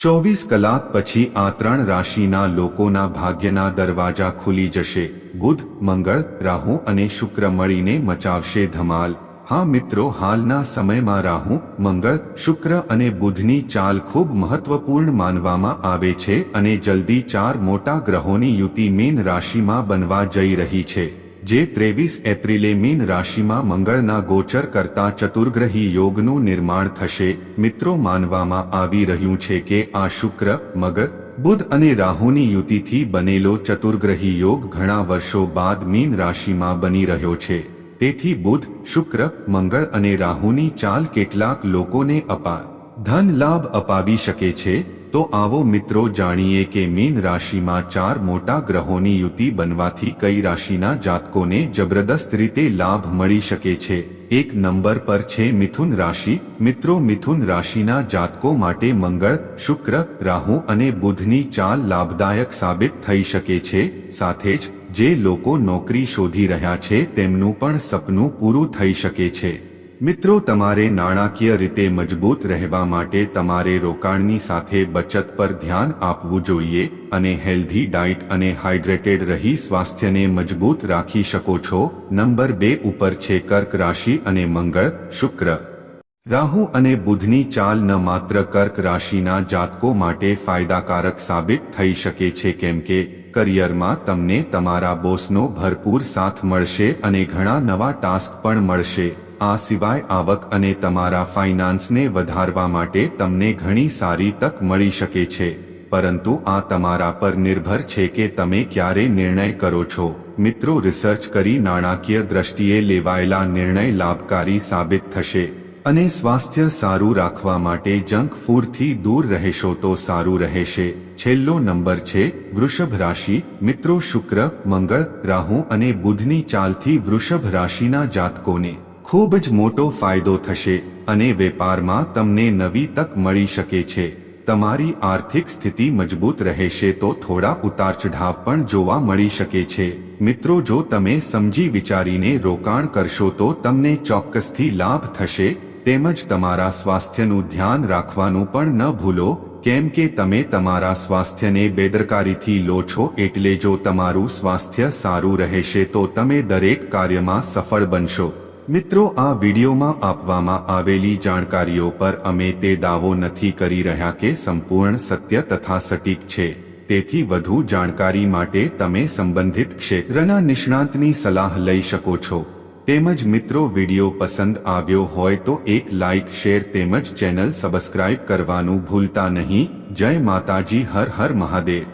24 કલાક પછી આ 3 રાશિના લોકોના ભાગ્યના દરવાજા ખુલી જશે। બુધ, મંગળ, રાહુ અને શુક્ર મળીને મચાવશે ધમાલ। હા મિત્રો, હાલના સમયમાં રાહુ, મંગળ, શુક્ર અને બુધની ચાલ ખૂબ મહત્વપૂર્ણ માનવામાં આવે છે અને જલ્દી 4 મોટા ગ્રહોની યુતિ મીન રાશિમાં બનવા જઈ રહી છે, જે 23 એપ્રિલે મીન રાશિમાં મંગળના ગોચર કરતા ચતુર્ગ્રહી યોગનું નિર્માણ થશે। મિત્રો, માનવામાં આવી રહ્યું છે કે આ શુક્ર, મંગળ, બુધ અને રાહુની યુતિથી બનેલો ચતુર્ગ્રહી યોગ ઘણા વર્ષો બાદ મીન રાશિમાં બની રહ્યો છે। તેથી બુધ, શુક્ર, મંગળ અને રાહુની ચાલ કેટલાક લોકોને અપાર ધન લાભ અપાવી શકે છે। તો આવો મિત્રો જાણીએ કે મીન રાશિમાં 4 મોટા ગ્રહોની યુતિ બનવાથી કઈ રાશિના જાતકોને જબરદસ્ત રીતે લાભ મળી શકે છે। 1 નંબર પર છે મિથુન રાશિ। મિત્રો, મિથુન રાશિના જાતકો માટે મંગળ, શુક્ર, રાહુ અને બુધની ચાલ લાભદાયક સાબિત થઈ શકે છે। સાથે જ જે લોકો નોકરી શોધી રહ્યા છે તેમનું પણ સપનું પૂરું થઈ શકે છે। મિત્રો, તમારે નાણાકીય રીતે મજબૂત રહેવા માટે તમારે રોકાણની સાથે બચત પર ધ્યાન આપવું જોઈએ અને હેલ્ધી ડાયટ અને હાઇડ્રેટેડ રહી સ્વાસ્થ્યને મજબૂત રાખી શકો છો। નંબર 2 ઉપર છે કર્ક રાશિ અને મંગળ, શુક્ર, રાહુ અને બુધની ચાલ ન માત્ર કર્ક રાશિના જાતકો માટે ફાયદાકારક સાબિત થઈ શકે છે, કેમ કે કરિયરમાં તમને તમારા બોસનો ભરપૂર સાથ મળશે અને ઘણા નવા ટાસ્ક પણ મળશે। આ સિવાય આવક અને તમારા ફાઇનાન્સને વધારવા માટે તમને ઘણી સારી તક મળી શકે છે, પરંતુ આ તમારા પર નિર્ભર છે કે તમે ક્યારે નિર્ણય કરો છો। મિત્રો, રિસર્ચ કરી નાણાકીય દ્રષ્ટિએ લેવાયેલા નિર્ણય લાભકારી સાબિત થશે અને સ્વાસ્થ્ય સારું રાખવા માટે જંક ફૂડથી દૂર રહેશો તો સારું રહેશે। છેલ્લો નંબર છે વૃષભ રાશિ। મિત્રો, શુક્ર, મંગળ, રાહુ અને બુધની ચાલથી વૃષભ રાશિના જાતકોને ખૂબ જ મોટો ફાયદો થશે અને વેપારમાં તમને નવી તક મળી શકે છે। તમારી આર્થિક સ્થિતિ મજબૂત રહેશે તો થોડા ઉતાર ચઢાવ પણ જોવા મળી શકે છે। મિત્રો, જો તમે સમજી વિચારીને રોકાણ કરશો તો તમને ચોક્કસથી લાભ થશે। તેમજ તમારા સ્વાસ્થ્યનું ધ્યાન રાખવાનું પણ ન ભૂલો, કેમ કે તમે તમારા સ્વાસ્થ્યને બેદરકારીથી લો છો, એટલે જો તમારું સ્વાસ્થ્ય સારું રહેશે તો તમે દરેક કાર્યમાં સફળ બનશો। મિત્રો, આ વિડીયોમાં આપવામાં આવેલી જાણકારીઓ પર અમે તે દાવો નથી કરી રહ્યા કે સંપૂર્ણ સત્ય તથા સટીક છે, તેથી વધુ જાણકારી માટે તમે સંબંધિત ક્ષેત્રના નિષ્ણાતની સલાહ લઈ શકો છો। તેમજ મિત્રો, વિડીયો પસંદ આવ્યો હોય તો એક લાઇક, શેર તેમજ ચેનલ સબસ્ક્રાઇબ કરવાનું ભૂલતા નહીં। જય માતાજી, હર હર મહાદેવ।